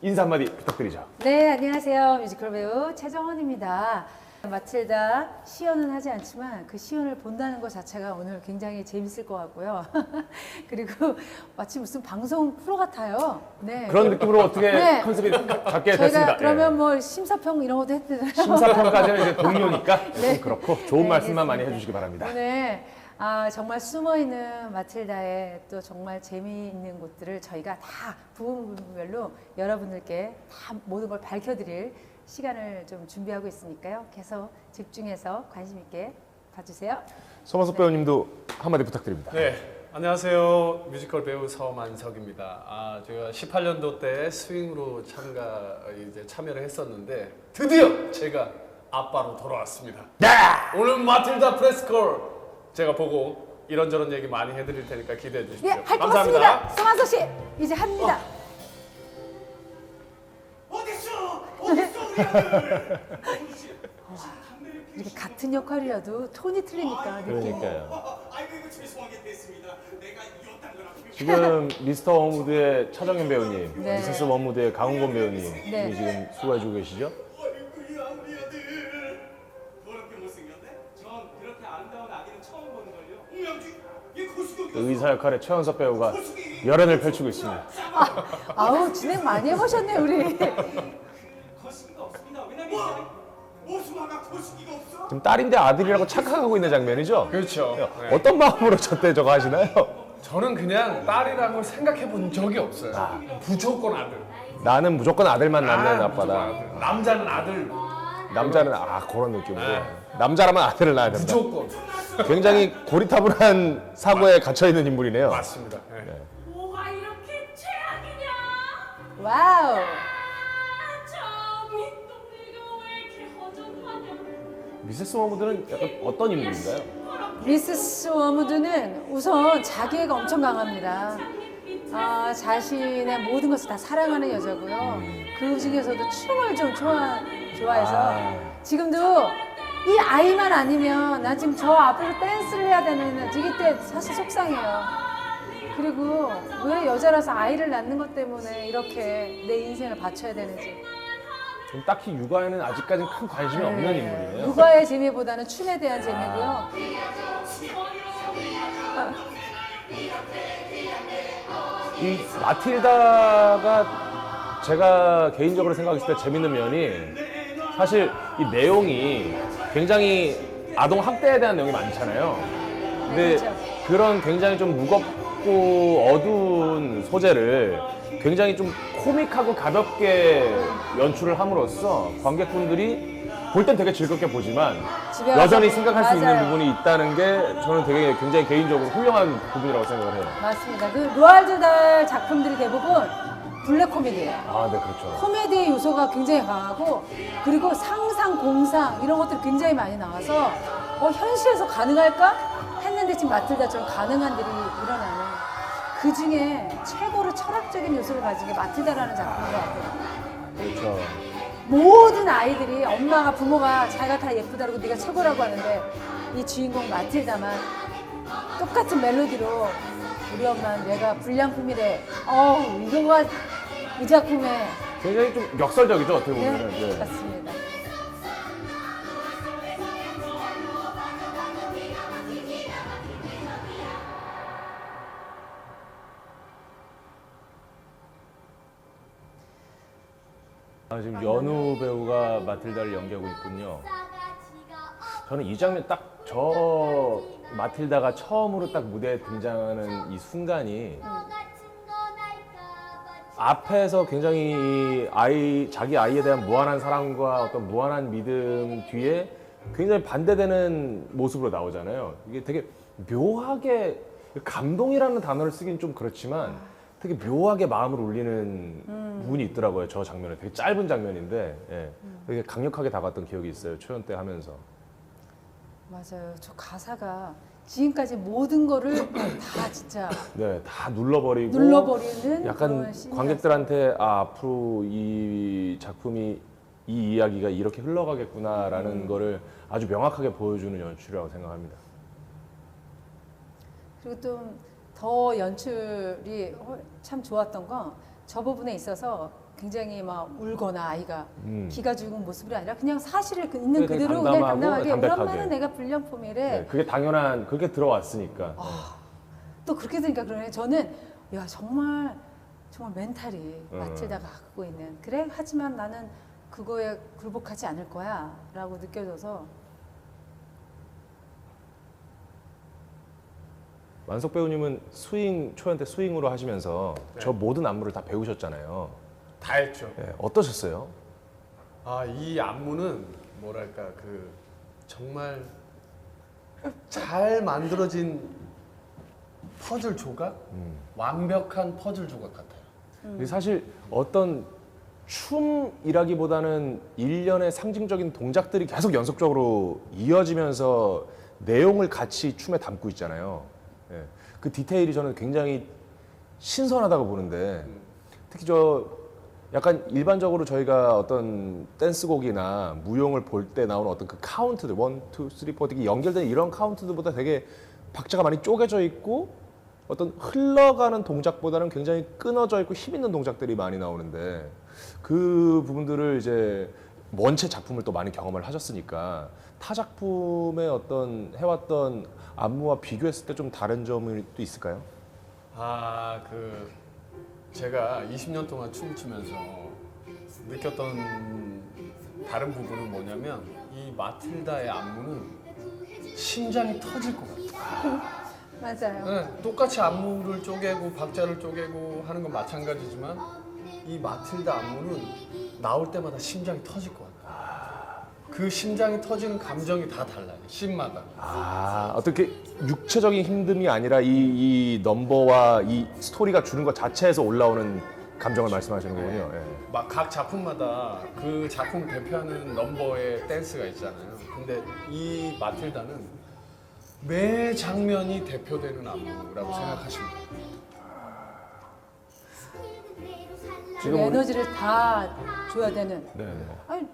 인사 한마디 부탁드리죠. 네, 안녕하세요. 뮤지컬 배우 최정원입니다. 마틸다 시연은 하지 않지만 그 시연을 본다는 것 자체가 오늘 굉장히 재밌을 것 같고요. 그리고 마치 무슨 방송 프로 같아요. 네. 그런 느낌으로 어떻게 네. 컨셉이 잡게 저희가 됐습니다. 그러면 예. 뭐 심사평 이런 것도 했대잖아요. 심사평가제는 이제 동료니까 네. 좀 그렇고 좋은 네, 말씀만 많이 알겠습니다. 해주시기 바랍니다. 오늘 정말 숨어있는 마틸다의 또 정말 재미있는 곳들을 저희가 다 부분별로 여러분들께 다 모든 걸 밝혀드릴 시간을 좀 준비하고 있으니까요. 계속 집중해서 관심 있게 봐주세요. 서만석 배우님도 한마디 부탁드립니다. 네, 안녕하세요. 뮤지컬 배우 서만석입니다. 제가 18년도 때 스윙으로 참여를 했었는데 드디어 제가 아빠로 돌아왔습니다. 오늘 마틸다 프레스콜 제가 보고 이런저런 얘기 많이 해드릴 테니까 기대해 주십시오. 예, 할 것 같습니다. 서만석 씨, 이제 합니다. 어딨어 우리 아들. 이렇게 같은 역할이라도 톤이 틀리니까 느낌이. 그러니까요. 아이고 이거 죄송하게 됐습니다. 내가 이었단 거라. 지금 미스터 워무드의 차정현 배우님, 네. 미세스 워무드의 강훈건 배우님 네. 지금 수고해주고 계시죠? 아이고야 우리 아들. 그렇게 못생겼네? 전 그렇게 아름다운 아기는 처음 보는 걸요. 홍명주 얘 고수격이었어. 의사 역할의 최연석 배우가 열연을 펼치고 있습니다. 아우, 진행 많이 해보셨네, 우리. 거시기가 없습니다. 왜냐면 오수마가 거시기가 없어. 지금 딸인데 아들이라고 착각하고 있는 장면이죠? 그렇죠. 네. 어떤 마음으로 저때 저거 하시나요? 저는 그냥 딸이라는 걸 생각해 본 적이 없어요. 무조건 아들. 나는 무조건 아들만 낳는 아빠다. 무조건 아들. 남자는 아들. 남자는 그런 느낌으로 남자라면 아들을 낳아야 된다. 무조건. 굉장히 고리타분한 사고에 갇혀 있는 인물이네요. 맞습니다. 네. 뭐가 이렇게 최악이냐? 와우. 저 윗동네가 왜 이렇게 허전하냐? 미세스 워무드는 약간 어떤 인물인가요? 미세스 워무드는 우선 자기애가 엄청 강합니다. 자신의 모든 것을 다 사랑하는 여자고요. 그 중에서도 춤을 좀 좋아해서 지금도 이 아이만 아니면 나 지금 저 앞에서 댄스를 해야 되는 이때 사실 속상해요. 그리고 왜 여자라서 아이를 낳는 것 때문에 이렇게 내 인생을 바쳐야 되는지. 좀 딱히 육아에는 아직까지는 큰 관심이 없는 인물이에요. 육아의 재미보다는 춤에 대한 재미고요. 이 마틸다가 제가 개인적으로 생각했을 때 재밌는 면이 사실 이 내용이 굉장히 아동 학대에 대한 내용이 많잖아요. 근데 그렇죠. 그런 굉장히 좀 무겁고 어두운 소재를 굉장히 좀 코믹하고 가볍게 연출을 함으로써 관객분들이 볼 땐 되게 즐겁게 보지만 집에 와서 여전히 생각할 수 있는 맞아요. 부분이 있다는 게 저는 되게 굉장히 개인적으로 훌륭한 부분이라고 생각을 해요. 맞습니다. 그 로알드 달 작품들이 대부분 블랙 코미디예요. 네, 그렇죠. 코미디의 요소가 굉장히 강하고 그리고 상상, 공상 이런 것들이 굉장히 많이 나와서 현실에서 가능할까? 했는데 지금 마틸다처럼 가능한 일이 일어나는 그 중에 최고로 철학적인 요소를 가진 게 마틸다라는 작품인 것 같아요. 그렇죠. 모든 아이들이 엄마가 부모가 자기가 다 예쁘다고 네가 최고라고 하는데 이 주인공 마틸다만 똑같은 멜로디로 우리 엄마는 내가 불량품이래. 이거가 이 작품에 굉장히 좀 역설적이죠, 어떻게 네, 보면은. 네. 맞습니다. 지금 연우 배우가 마틸다를 연기하고 있군요. 저는 이 장면 딱 저 마틸다가 처음으로 딱 무대에 등장하는 이 순간이 앞에서 굉장히 자기 아이에 대한 무한한 사랑과 어떤 무한한 믿음 뒤에 굉장히 반대되는 모습으로 나오잖아요. 이게 되게 묘하게 감동이라는 단어를 쓰긴 좀 그렇지만 되게 묘하게 마음을 울리는 부분이 있더라고요. 저 장면에 되게 짧은 장면인데 되게 강력하게 다가왔던 기억이 있어요. 초연 때 하면서. 맞아요. 저 가사가 지금까지 모든 거를 다 진짜 네, 다 눌러버리고 눌러버리는 약간 그런 씬이었어요. 관객들한테 앞으로 이 작품이 이 이야기가 이렇게 흘러가겠구나라는 거를 아주 명확하게 보여주는 연출이라고 생각합니다. 그리고 좀 더 연출이 참 좋았던 건 저 부분에 있어서 굉장히 막 울거나 아이가 음. 기가 죽은 모습이 아니라 그냥 사실을 있는 되게 그대로 그냥 담담하고 당당하게 우리 담백하게. 엄마는 내가 불량품이래. 네, 그게 당연한 그렇게 들어왔으니까. 또 그렇게 되니까 그러네. 저는 야 정말 멘탈이 음. 마틸다가 갖고 있는 그래 하지만 나는 그거에 굴복하지 않을 거야라고 느껴져서 만석 배우님은 스윙 초연 때 스윙으로 하시면서 네. 저 모든 안무를 다 배우셨잖아요. 다 했죠. 네, 어떠셨어요? 아, 이 안무는 뭐랄까 그 정말 잘 만들어진 퍼즐 조각, 완벽한 퍼즐 조각 같아요. 근데 사실 어떤 춤이라기보다는 일련의 상징적인 동작들이 계속 연속적으로 이어지면서 내용을 같이 춤에 담고 있잖아요. 예. 그 디테일이 저는 굉장히 신선하다고 보는데 특히 저 약간 일반적으로 저희가 어떤 댄스곡이나 무용을 볼 때 나오는 어떤 그 카운트들 1, 2, 3, 4 되게 연결된 이런 카운트들보다 되게 박자가 많이 쪼개져 있고 어떤 흘러가는 동작보다는 굉장히 끊어져 있고 힘 있는 동작들이 많이 나오는데 그 부분들을 이제 원체 작품을 또 많이 경험을 하셨으니까 타 작품의 어떤 해왔던 안무와 비교했을 때 좀 다른 점이 또 있을까요? 아, 그 제가 20년 동안 춤을 추면서 느꼈던 다른 부분은 뭐냐면 이 마틸다의 안무는 심장이 터질 것 같아요. 맞아요. 네, 똑같이 안무를 쪼개고 박자를 쪼개고 하는 건 마찬가지지만 이 마틸다 안무는 나올 때마다 심장이 터질 것 같아요. 그 심장이 터지는 감정이 다 달라요. 씬마다. 아, 어떻게 육체적인 힘듦이 아니라 이 넘버와 이 스토리가 주는 것 자체에서 올라오는 감정을 말씀하시는 거군요. 예. 막 각 작품마다 그 작품 대표하는 넘버의 댄스가 있잖아요. 근데 이 마틸다는 매 장면이 대표되는 안무라고 생각하시면 돼요. 그 지금 우리- 에너지를 다 줘야 되는. 네, 네. 아니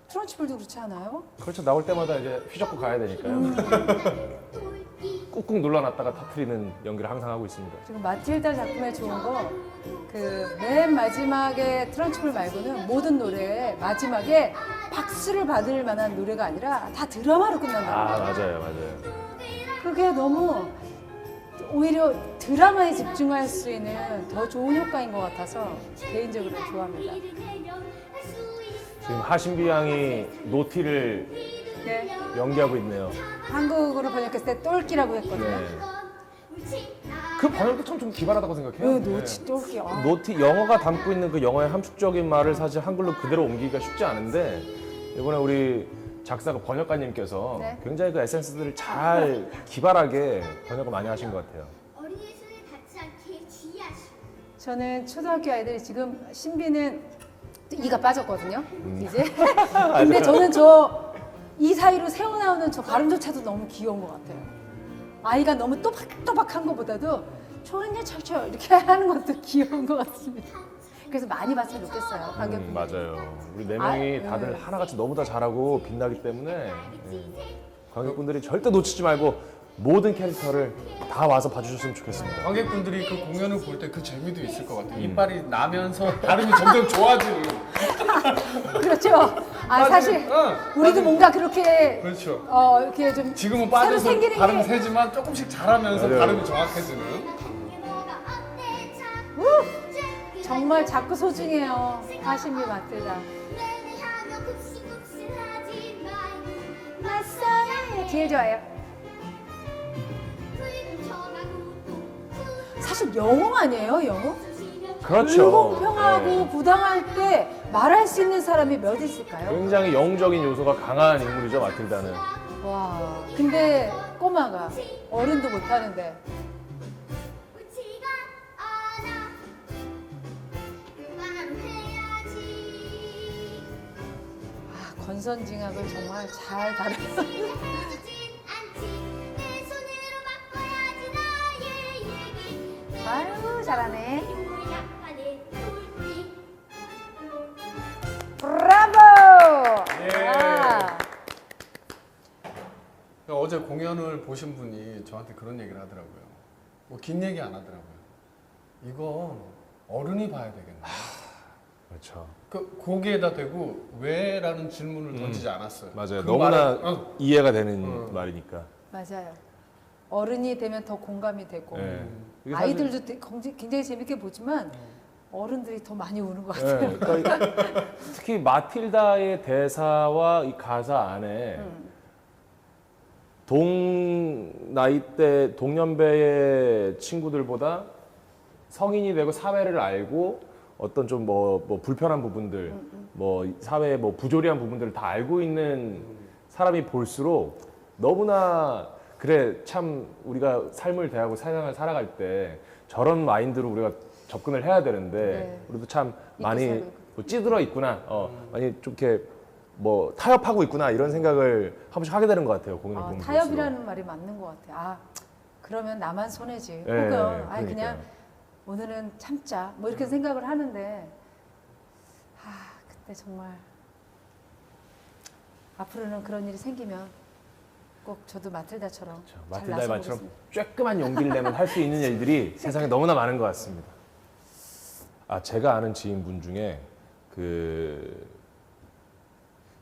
트런치볼도 그렇지 않아요? 그렇죠. 나올 때마다 이제 휘젓고 가야 되니까요. 꾹꾹 눌러놨다가 터트리는 연기를 항상 하고 있습니다. 그리고 마틸다 작품에 좋은 거 그 맨 마지막에 트런치볼 말고는 모든 노래에 마지막에 박수를 받을 만한 노래가 아니라 다 드라마로 끝난다는 아, 거예요. 맞아요, 맞아요. 그게 너무 오히려 드라마에 집중할 수 있는 더 좋은 효과인 것 같아서 개인적으로 좋아합니다. 지금 하신비 양이 노티를 네. 연기하고 있네요. 한국어로 번역했을 때 똘끼라고 했거든요. 네. 그 번역도 참 좀 기발하다고 생각해요. 네, 노치 똘끼. 아. 노티 영어가 담고 있는 그 영어의 함축적인 말을 사실 한글로 그대로 옮기기가 쉽지 않은데 이번에 우리 작사가 번역가님께서 네. 굉장히 그 에센스들을 잘 기발하게 번역을 많이 하신 것 같아요. 어린이 손에 닿지 않게 주의하시오. 저는 초등학교 아이들이 지금 신비는 이가 빠졌거든요. 이제. 아, 근데 저는 저 이 사이로 새어나오는 저 발음조차도 너무 귀여운 것 같아요. 아이가 너무 또박또박한 것보다도 좋은데 철철 이렇게 하는 것도 귀여운 것 같습니다. 그래서 많이 봤으면 좋겠어요. 관객분들. 맞아요. 우리 네 명이 아, 다들 네. 하나같이 너무 다 잘하고 빛나기 때문에 관객분들이 절대 놓치지 말고 모든 캐릭터를 다 와서 봐주셨으면 좋겠습니다. 관객분들이 그 공연을 볼 때 그 재미도 있을 것 같아요. 이빨이 나면서 발음이 점점 좋아지는. 그렇죠. 아 사실 응, 우리도 뭔가 그렇게 그렇죠. 이렇게 좀 지금은 새로 빠져서 생기는 발음 게 세지만 조금씩 잘하면서 맞아요. 발음이 정확해지는. 정말 자꾸 소중해요. 하심이 마틸다. 제일 좋아요. 사실 영웅 아니에요, 영웅? 그렇죠. 불공평하고 네. 부당할 때 말할 수 있는 사람이 몇 있을까요? 굉장히 영웅적인 요소가 강한 인물이죠, 마틸다는. 와, 근데 꼬마가 어른도 못하는데 건선징악을 정말 잘 다뤘어. 아유 잘하네. 브라보! 예. 아, 어제 공연을 보신 분이 저한테 그런 얘기를 하더라고요. 뭐 긴 얘기 안 하더라고요. 이거 어른이 봐야 되겠네. 그렇죠. 거기에다 대고 왜라는 질문을 던지지 않았어요. 맞아요. 그 너무나 말은, 이해가 되는 말이니까. 맞아요. 어른이 되면 더 공감이 되고 네. 이게 사실- 아이들도 굉장히 재밌게 보지만 어른들이 더 많이 우는 것 네, 같아요. 그러니까 특히 마틸다의 대사와 이 가사 안에 동 나이대 동년배의 친구들보다 성인이 되고 사회를 알고 어떤 좀 뭐 불편한 부분들, 뭐 사회의 뭐 부조리한 부분들을 다 알고 있는 사람이 볼수록 너무나 그래 참 우리가 삶을 대하고 세상을 살아갈 때 저런 마인드로 우리가 접근을 해야 되는데 네. 우리도 참 잊고 많이 살고 있고. 뭐 찌들어 있구나, 많이 좀 이렇게 뭐 타협하고 있구나 이런 생각을 한 번씩 하게 되는 것 같아요. 공연을 보면 타협이라는 말이 맞는 것 같아요. 아, 그러면 나만 손해지. 네, 혹은 그러니까요. 그냥 오늘은 참자. 뭐 이렇게 생각을 하는데 그때 정말 앞으로는 그런 일이 생기면 꼭 저도 마틸다처럼 잘 마틸다의 말처럼 나서보겠습니다. 쬐끄만 용기를 내면 할 수 있는 일들이 세상에 너무나 많은 것 같습니다. 제가 아는 지인분 중에 그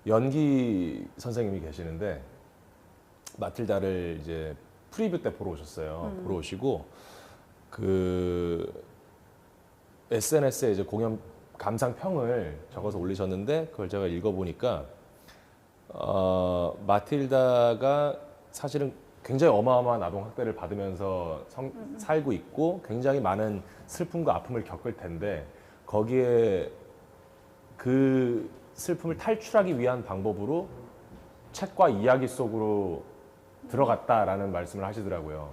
연기 선생님이 계시는데 마틸다를 이제 프리뷰 때 보러 오셨어요. 보러 오시고 그 SNS에 이제 공연 감상평을 적어서 올리셨는데 그걸 제가 읽어보니까 마틸다가 사실은 굉장히 어마어마한 아동 학대를 받으면서 살고 있고 굉장히 많은 슬픔과 아픔을 겪을 텐데 거기에 그 슬픔을 탈출하기 위한 방법으로 책과 이야기 속으로 들어갔다라는 말씀을 하시더라고요.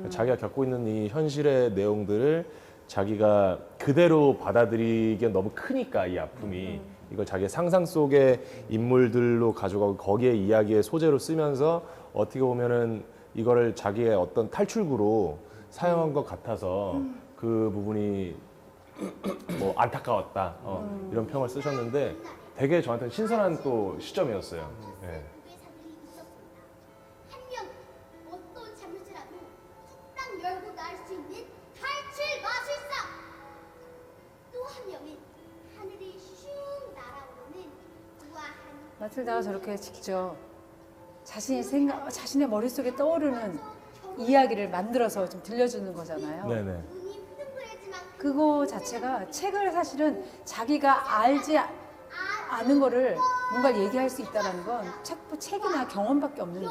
자기가 겪고 있는 이 현실의 내용들을 자기가 그대로 받아들이기엔 너무 크니까 이 아픔이 이걸 자기의 상상 속의 인물들로 가져가고 거기에 이야기의 소재로 쓰면서 어떻게 보면은 이거를 자기의 어떤 탈출구로 사용한 것 같아서 그 부분이 뭐 안타까웠다 이런 평을 쓰셨는데 되게 저한테는 신선한 또 시점이었어요. 네. 의사들이 있었습니다. 한 명 어떤 잠을지라도 뚝딱 열고 나올 수 있는 탈출 마술사. 또 한 명은 하늘을 슝 날아오르는 우아한 마틸다가 저렇게 직접 자신의 머릿속에 떠오르는 이야기를 만들어서 좀 들려주는 거잖아요. 네네. 눈이 푸둥그레지만 그거 자체가 책을 사실은 자기가 알지 않은 거를 뭔가 얘기할 수 있다는 건 책이나 경험밖에 없는데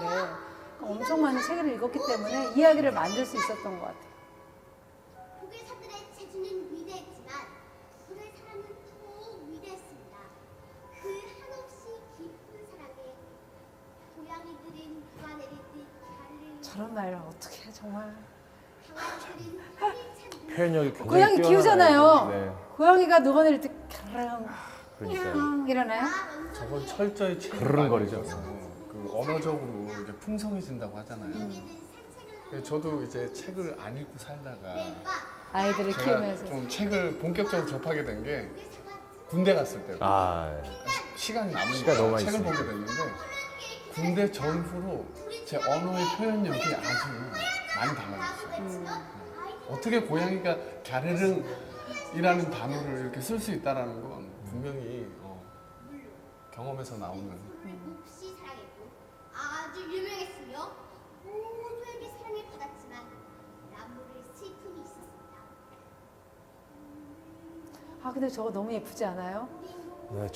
엄청 많은 책을 읽었기 때문에 이야기를 만들 수 있었던 것 같아요. 고개사들의 재주는 위대했지만 그의 사랑은 더욱 위대했습니다. 그 한없이 깊은 사랑에 고양이들은 누가 내리듯 가르르 저런 말을 어떻게 정말 강아지들은 활기찬 표현력이 굉장히 고양이 뛰어나요. 키우잖아요. 네. 고양이가 누워내릴 때 가랑 그러니까요. 이러나요? 저건 철저히 책이 그르릉거리죠. 그 언어적으로 이제 풍성해진다고 하잖아요. 저도 이제 책을 안 읽고 살다가 아이들을 제가 키우면서 좀 책을 본격적으로 접하게 된 게 군대 갔을 때 시간이 남으니까 시간이 너무 많이 책을 있으니까. 보게 됐는데 군대 전후로 제 언어의 표현력이 아주 많이 달라졌어요. 어떻게 고양이가 갸르릉이라는 단어를 이렇게 쓸 수 있다라는 건 분명히 경험에서 나오는 몹시 사랑했고 아주 유명했으며 모두에게 사랑을 받았지만 남모를 슬픔이 있었습니다. 근데 저거 너무 예쁘지 않아요? 네,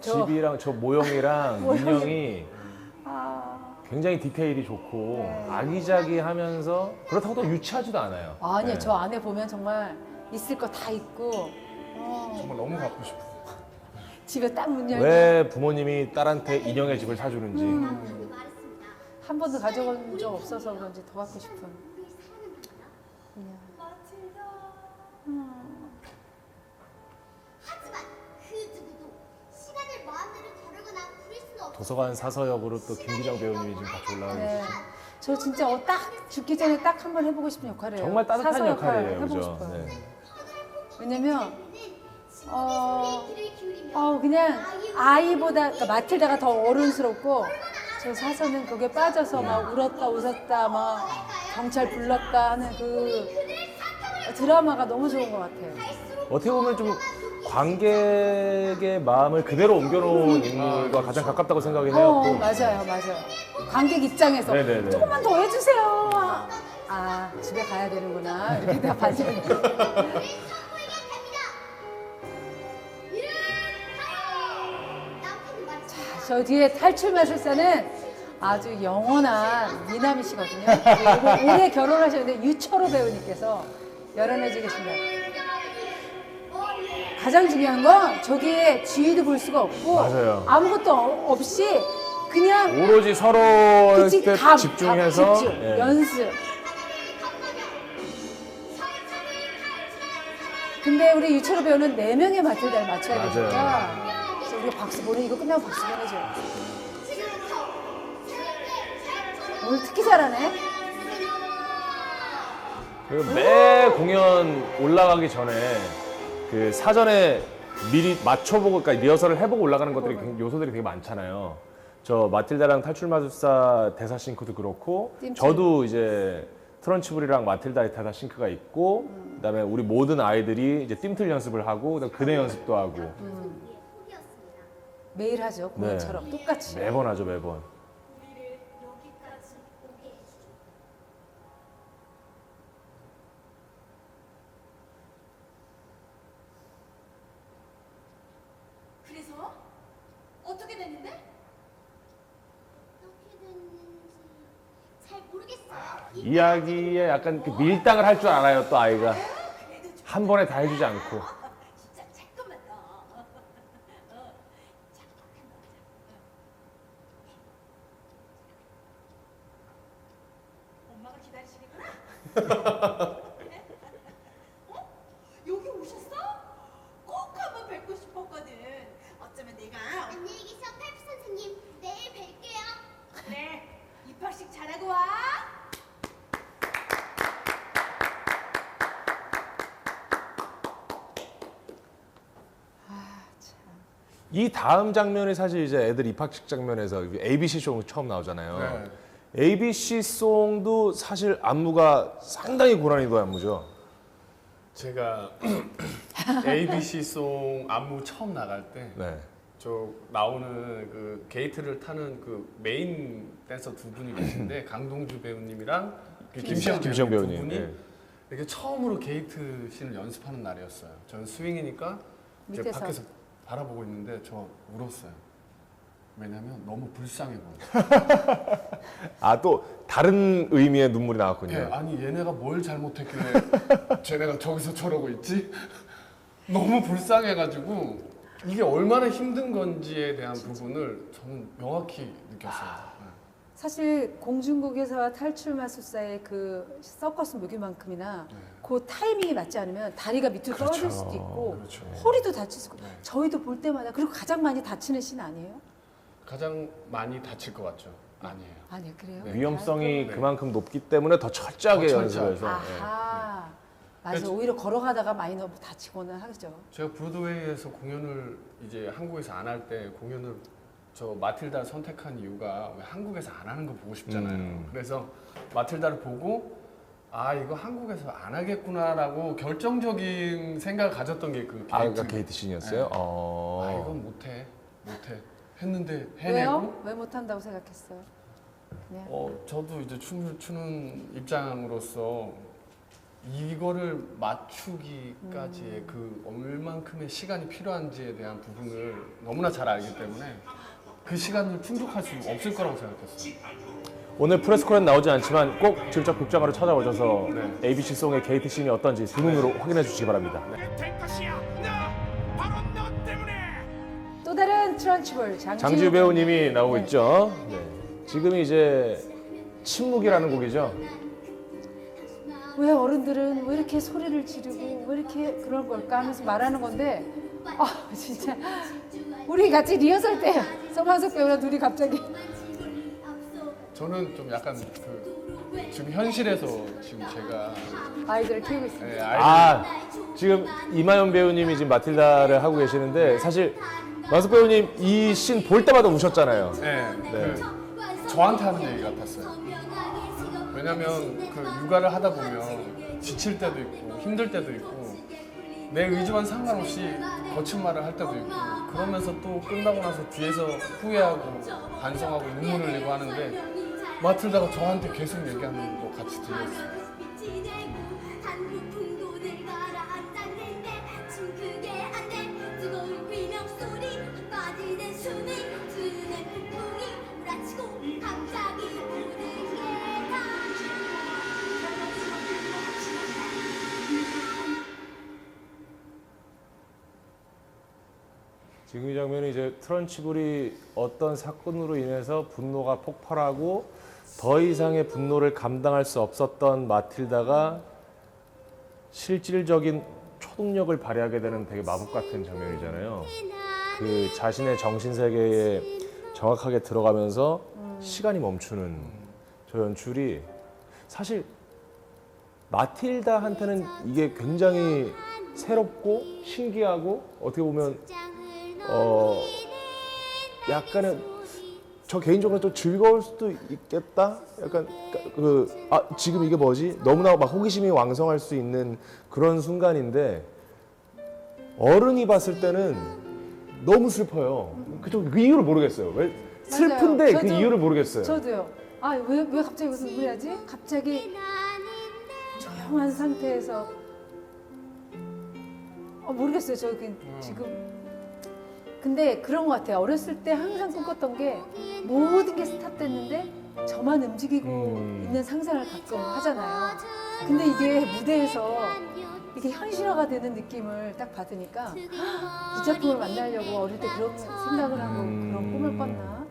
집이랑 저 모형이랑 인형이 굉장히 디테일이 좋고 아기자기하면서 그렇다고 또 유치하지도 않아요. 아니요, 네. 저 안에 보면 정말 있을 거 다 있고 정말 너무 갖고 싶어요. 집에 딱 문 열면 왜 부모님이 딸한테 인형의 집을 사주는지 그 말했습니다. 한 번도 가져본 적 없어서 그런지 더 갖고 싶은. 우리 사랑은 받나? 하지만 그 누구도 시간을 마음대로 거르거나 부릴 수는 없어. 도서관 사서역으로 또 김기정 배우님이 지금 같이 올라와 네. 계시죠. 저 진짜 딱 죽기 전에 딱 한 번 해보고 싶은 역할이에요. 정말 따뜻한 사서 역할이에요, 해보고 그죠? 싶어요. 네. 왜냐면 소리에 귀를 기울이며 그냥 아이보다 그러니까 마틸다가 더 어른스럽고 저 사서는 거기에 빠져서 막 울었다 웃었다 막 경찰 불렀다 하는 그 드라마가 너무 좋은 것 같아요. 어떻게 보면 좀 관객의 마음을 그대로 옮겨놓은 인물과 가장 가깝다고 생각이 해요. 또. 맞아요, 맞아요. 관객 입장에서 네네네. 조금만 더 해주세요. 아, 집에 가야 되는구나. 이렇게 다 반전. 우리 성부에게 갑니다. 이를 하여 남편이 말했습니다. 저 뒤에 탈출 마술사는 아주 영원한 미남이 시거든요. 그리고 올해 결혼하셨는데 유철호 배우님께서 열연해 주겠습니다. 가장 중요한 건 저기에 지위도 볼 수가 없고 맞아요. 아무것도 없이 그냥 오로지 서로에 그치, 감, 집중해서 집중, 예. 연습. 근데 우리 유철호 배우는 4명의 마틸다를 맞춰야 맞아요. 되니까 그래서 우리가 박수 보내 이거 끝나면 박수 보내죠. 오늘 특히 잘하네. 그리고 매 공연 올라가기 전에 그 사전에 미리 맞춰보고, 그러니까 리허설을 해보고 올라가는 것들이 요소들이 되게 많잖아요. 저 마틸다랑 탈출마술사 대사 싱크도 그렇고, 띵띵. 저도 이제 트런치블이랑 마틸다의 대사 싱크가 있고, 그다음에 우리 모든 아이들이 이제 띵틀 연습을 하고, 그다음에 그네 연습도 하고 매일 하죠. 네. 공연처럼 똑같이. 매번 하죠, 매번. 우리를 여기까지 오게 해주죠. 그래서 어떻게 됐는데? 어떻게 됐는지 잘 모르겠어요. 이야기에 약간 그 밀당을 할 줄 알아요, 또 아이가. 한 번에 다 해주지 않고. 진짜 잠깐만 더. 엄마가 기다리시겠구나. 여기 오셨어? 꼭 한번 뵙고 싶었거든. 어쩌면 내가 안녕히 계세요, 페프 선생님. 내일 뵐게요. 그래 입학식 잘하고 와. 이 다음 장면이 사실 이제 애들 입학식 장면에서 ABC 송 처음 나오잖아요. 네. ABC 송도 사실 안무가 상당히 고난이도 안무죠. 제가 ABC 송 안무 처음 나갈 때 저 네. 나오는 그 게이트를 타는 그 메인 댄서 두 분이 계신데 강동주 배우님이랑 그 김시영 김시영 배우님 두 배우님, 분이 네. 이렇게 처음으로 게이트 씬을 연습하는 날이었어요. 저는 스윙이니까 이제 밑에서. 밖에서 바라보고 있는데 저 울었어요. 왜냐면 너무 불쌍해 보여. 아, 또 다른 의미의 눈물이 나왔군요. 예, 아니 얘네가 뭘 잘못했길래 쟤네가 저기서 저러고 있지? 너무 불쌍해가지고 이게 얼마나 힘든 건지에 대한 부분을 저는 명확히 느꼈어요. 사실 공중국에서와 탈출마술사의 그 서커스 묘기만큼이나 네. 그 타이밍이 맞지 않으면 다리가 밑으로 떨어질 그렇죠. 수도 있고 그렇죠. 허리도 다칠 수 있고 네. 저희도 볼 때마다 그리고 가장 많이 다치는 씬 아니에요? 가장 많이 다칠 것 같죠? 아니에요. 아니요 그래요? 네. 위험성이 네. 그만큼 높기 때문에 더 철저하게 더 연습을 철저하게. 해서. 예. 아하 맞아 그래서- 오히려 걸어가다가 많이 너무 다치거나 하죠. 제가 브로드웨이에서 공연을 이제 한국에서 안 할 때 공연을 저 마틸다를 선택한 이유가 왜 한국에서 안 하는 거 보고 싶잖아요. 그래서 마틸다를 보고 아 이거 한국에서 안 하겠구나라고 결정적인 생각을 가졌던 게 그 게이트. 아, 그러니까 게이트 씬이었어요? 네. 어. 아 이건 못해 했는데 해내고 왜요? 왜 못한다고 생각했어요? 그냥 저도 이제 춤을 추는 입장으로서 이거를 맞추기까지의 그 얼만큼의 시간이 필요한지에 대한 부분을 너무나 잘 알기 때문에 그 시간을 충족할 수 없을 거라고 생각했어요. 오늘 프레스코는 나오지 않지만 꼭 직접 극장으로 찾아오셔서 네. ABC 송의 게이트 씬이 어떤지 두 눈으로 확인해 주시기 바랍니다. 될 것이야. 나 바로 너 때문에. 또 다른 트런치볼 장지우 배우님이 나오고 네. 있죠. 네. 지금이 이제 침묵이라는 곡이죠. 왜 어른들은 왜 이렇게 소리를 지르고 왜 이렇게 그럴 걸까 하면서 말하는 건데 아 진짜 우리 같이 리허설 때 서만석 배우랑 둘이 갑자기 저는 좀 약간 그 지금 현실에서 지금 제가 아이들을 키우고 있습니다. 예, 아, 지금 이마연 배우님이 지금 마틸다를 하고 계시는데 사실 만석 배우님 이 씬 볼 때마다 우셨잖아요. 네, 네. 저한테 하는 얘기 같았어요. 왜냐면 그 육아를 하다 보면 지칠 때도 있고 힘들 때도 있고 내 의지와는 상관없이 거친 말을 할 때도 있고 그러면서 또 끝나고 나서 뒤에서 후회하고 반성하고 눈물 흘리고 하는데 마틸다가 저한테 계속 얘기하는 거 같이 들렸어요. 지금 이 장면이 이제 트런치블이 어떤 사건으로 인해서 분노가 폭발하고 더 이상의 분노를 감당할 수 없었던 마틸다가 실질적인 초동력을 발휘하게 되는 되게 마법 같은 장면이잖아요. 그 자신의 정신 세계에 정확하게 들어가면서 시간이 멈추는 저 연출이 사실 마틸다한테는 이게 굉장히 새롭고 신기하고 어떻게 보면 약간은 저 개인적으로 좀 즐거울 수도 있겠다. 약간 지금 이게 뭐지? 너무나 막 호기심이 왕성할 수 있는 그런 순간인데 어른이 봤을 때는 너무 슬퍼요. 그 이유를 모르겠어요. 왜 슬픈데 그 이유를 모르겠어요. 저도요. 아, 왜 갑자기 무슨 눈물이 나지? 갑자기 조용한 상태에서 모르겠어요. 저 지금 근데 그런 것 같아요. 어렸을 때 항상 꿈꿨던 게 모든 게 스탑됐는데 저만 움직이고 있는 상상을 가끔 하잖아요. 근데 이게 무대에서 이게 현실화가 되는 느낌을 딱 받으니까 이 작품을 만나려고 어릴 때 그런 생각을 하고 그런 꿈을 꿨나?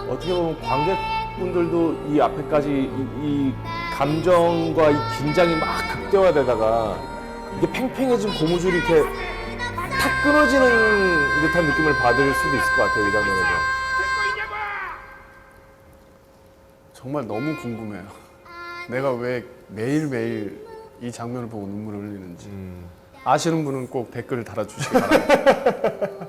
어떻게 보면 관객분들도 이 앞에까지 이 감정과 이 긴장이 막 극대화되다가 이게 팽팽해진 고무줄이 이렇게 탁 끊어지는 듯한 느낌을 받을 수도 있을 것 같아요, 이 장면에서. 정말 너무 궁금해요. 내가 왜 매일매일 이 장면을 보고 눈물을 흘리는지. 아시는 분은 꼭 댓글을 달아주시기 바랍니다.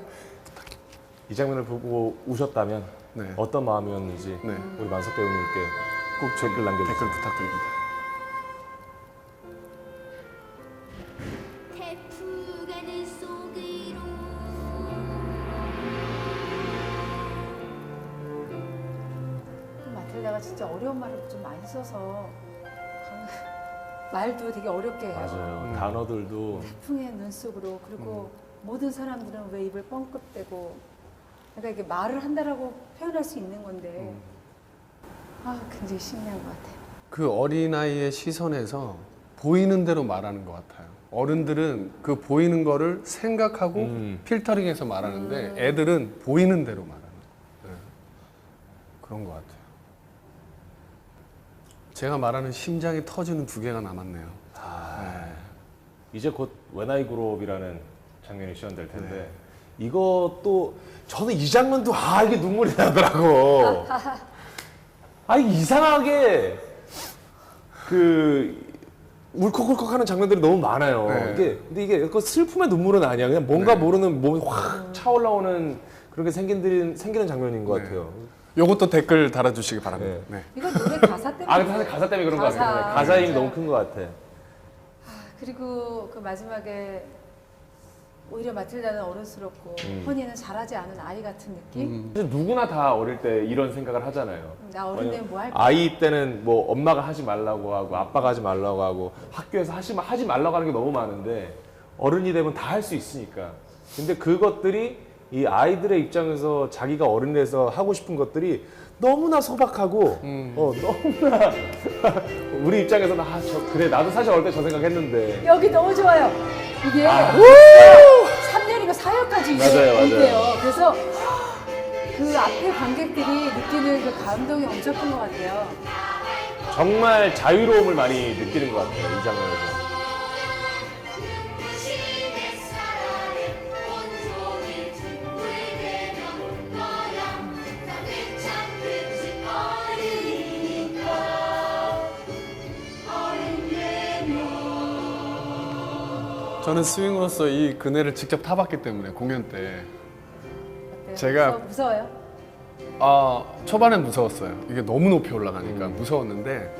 이 장면을 보고 우셨다면 네. 어떤 마음이었는지 네. 우리 만석 배우님께 꼭 댓글 남겨주세요. 댓글 부탁드립니다. 마틸다가 진짜 어려운 말을 좀 많이 써서 말도 되게 어렵게 해요. 맞아요. 단어들도 태풍의 눈 속으로 그리고 모든 사람들은 왜 입을 뻥끗대고 그러니까 이게 말을 한다라고 표현할 수 있는 건데 굉장히 신기한 것 같아요. 그 어린아이의 시선에서 보이는 대로 말하는 것 같아요. 어른들은 그 보이는 거를 생각하고 필터링해서 말하는데 애들은 보이는 대로 말하는 그런 것 같아요. 제가 말하는 심장이 터지는 2개가 남았네요. 이제 곧 When I Grow Up이라는 장면이 시연될 텐데 이것도 저는 이 장면도 이게 눈물이 나더라고. 이상하게 그 울컥울컥하는 장면들이 너무 많아요. 네. 근데 이게 그 슬픔의 눈물은 아니야. 그냥 뭔가 모르는 몸이 확 차올라오는 그런 게 생기는 장면인 것 같아요. 요것도 댓글 달아주시기 바랍니다. 네. 이건 노래 가사 때문에. 근데 사실 가사 때문에 그런 것 같아요. 가사의 힘이 너무 큰 것 같아. 그리고 그 마지막에 오히려 마틸다는 어른스럽고 허니는 잘하지 않은 아이 같은 느낌? 사실 누구나 다 어릴 때 이런 생각을 하잖아요. 나 어른 되면 뭐 할 거야? 아이 때는 뭐 엄마가 하지 말라고 하고 아빠가 하지 말라고 하고 학교에서 하지 말라고 하는 게 너무 많은데 어른이 되면 다 할 수 있으니까. 근데 그것들이 이 아이들의 입장에서 자기가 어른이 돼서 하고 싶은 것들이 너무나 소박하고 너무나 우리 입장에서는 그래 나도 사실 어릴 때 저 생각했는데 여기 너무 좋아요. 이게 3년이고 4년까지 맞아요. 있대요. 그래서 그 앞에 관객들이 느끼는 그 감동이 엄청 큰 것 같아요. 정말 자유로움을 많이 느끼는 것 같아요 이 장면에서. 저는 스윙으로서 이 그네를 직접 타봤기 때문에 공연 때 어때요? 제가- 무서워요? 초반엔 무서웠어요. 이게 너무 높이 올라가니까 무서웠는데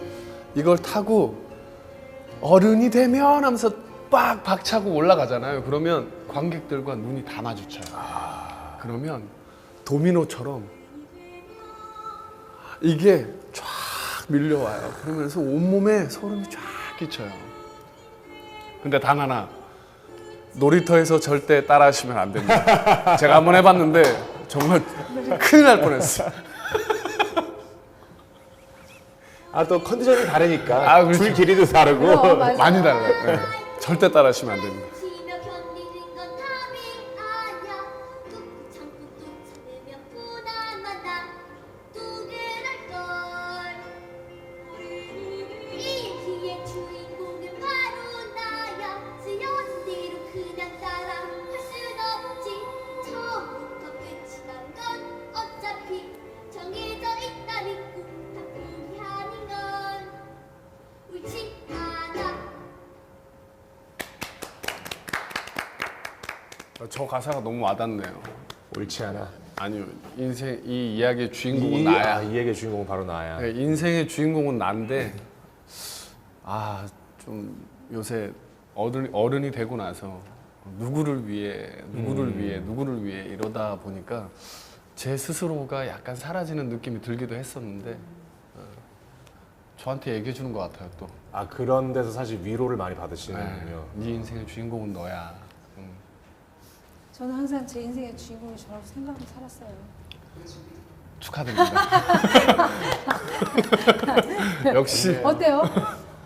이걸 타고 어른이 되면 하면서 빡 박차고 올라가잖아요. 그러면 관객들과 눈이 다 마주쳐요. 그러면 도미노처럼 이게 쫙 밀려와요. 그러면서 온몸에 소름이 쫙 끼쳐요. 근데 단 하나, 놀이터에서 절대 따라하시면 안 됩니다. 제가 한번 해봤는데 정말 큰일 날 뻔했어요. 아, 또 컨디션이 다르니까. 그렇죠. 줄 길이도 다르고. 맞아요. 많이 달라요. 네. 절대 따라하시면 안 됩니다. 지며 견디는 건 답이 아냐 뚝 참고 뚝 참으면 부담하다 뚝을 할걸 이 기의 주인공은 바로 나야 쓰여진 대로 그냥 따라 할 순 없지 처음부터 끝이 난 건 어차피 정해져 있다는 꿈다 포기하는 건 옳지 않아. 저 가사가 너무 와닿네요. 옳지 않아. 아니요, 인생 이 이야기의 주인공은 나야. 이 얘기의 주인공은 바로 나야. 네, 인생의 주인공은 난데 좀 요새 어른이 되고 나서 누구를 위해 이러다 보니까 제 스스로가 약간 사라지는 느낌이 들기도 했었는데 저한테 얘기해 주는 것 같아요 또. 아, 그런 데서 사실 위로를 많이 받으시는군요. 네 인생의 주인공은 너야. 저는 항상 제 인생의 주인공이 저라고 생각하고 살았어요. 축하드립니다. 역시 어때요?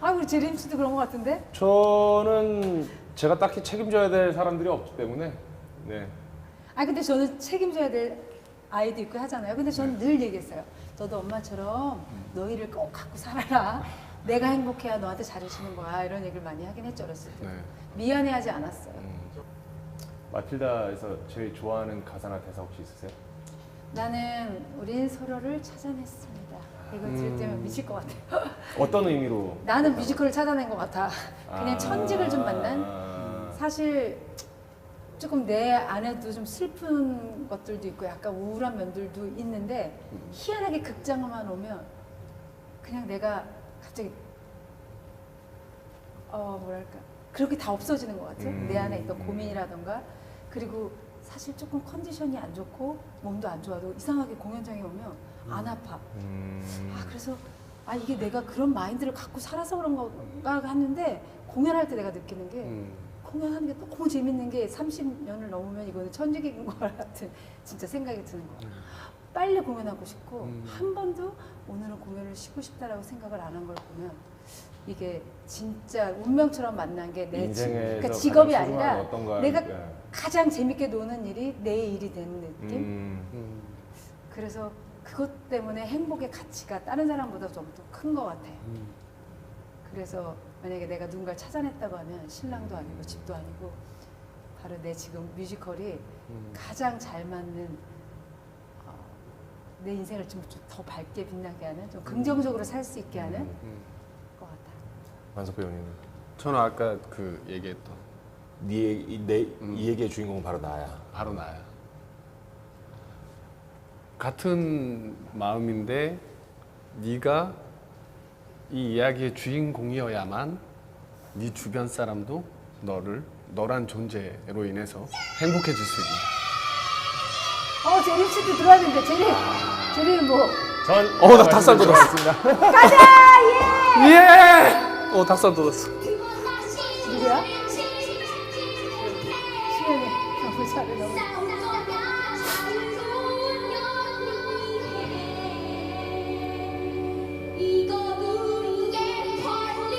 아, 우리 제림 씨도 그런 것 같은데? 저는 제가 딱히 책임져야 될 사람들이 없기 때문에. 네. 아, 근데 저는 책임져야 될 아이도 있고 하잖아요. 근데 저는 늘 얘기했어요. 너도 엄마처럼 너희를 꼭 갖고 살아라. 내가 행복해야 너한테 잘해주는 거야. 이런 얘기를 많이 하긴 했죠, 어렸을 때. 네. 미안해하지 않았어요. 마틸다에서 제일 좋아하는 가사나 대사 혹시 있으세요? 나는 우린 서로를 찾아냈습니다. 이거 들을 때면 미칠 것 같아요. 어떤 의미로? 나는 뮤지컬을 찾아낸 것 같아. 그냥 아. 천직을 좀 만난? 사실 조금 내 안에도 좀 슬픈 것들도 있고 약간 우울한 면들도 있는데 희한하게 극장만 오면 그냥 내가 갑자기 뭐랄까 그렇게 다 없어지는 것 같아요. 내 안에 있던 고민이라던가. 그리고 사실 조금 컨디션이 안 좋고 몸도 안 좋아도 이상하게 공연장에 오면 안 아파. 그래서 이게 내가 그런 마인드를 갖고 살아서 그런 건가 하는데 공연할 때 내가 느끼는 게 공연하는 게 너무 재밌는 게 30년을 넘으면 이거는 천직인 것 같은 진짜 생각이 드는 거야. 빨리 공연하고 싶고 한 번도 오늘은 공연을 쉬고 싶다라고 생각을 안 한 걸 보면 이게 진짜 운명처럼 만난 게 내 그러니까 직업이 아니라 내가 가장 재밌게 노는 일이 내 일이 되는 느낌. 그래서 그것 때문에 행복의 가치가 다른 사람보다 좀 더 큰 것 같아요. 그래서 만약에 내가 누군가를 찾아냈다고 하면 신랑도 아니고 집도 아니고 바로 내 지금 뮤지컬이 가장 잘 맞는 내 인생을 좀 더 밝게 빛나게 하는 좀 긍정적으로 살 수 있게 하는 것 같아요. 만석 배우님. 저는 아까 그 얘기했던 이 얘기의 주인공은 바로 나야. 바로 나야. 같은 마음인데 네가 이 이야기의 주인공이어야만 네 주변 사람도 너란 존재로 인해서 행복해질 수 있는. 제림 씨도 들어야 되는데 제림 뭐 나 닭살 돋았습니다. 가자 예. 예! 닭살 돋았어. 누구야? 수연이 너무 잘해 너무. 이거 우리의 권리.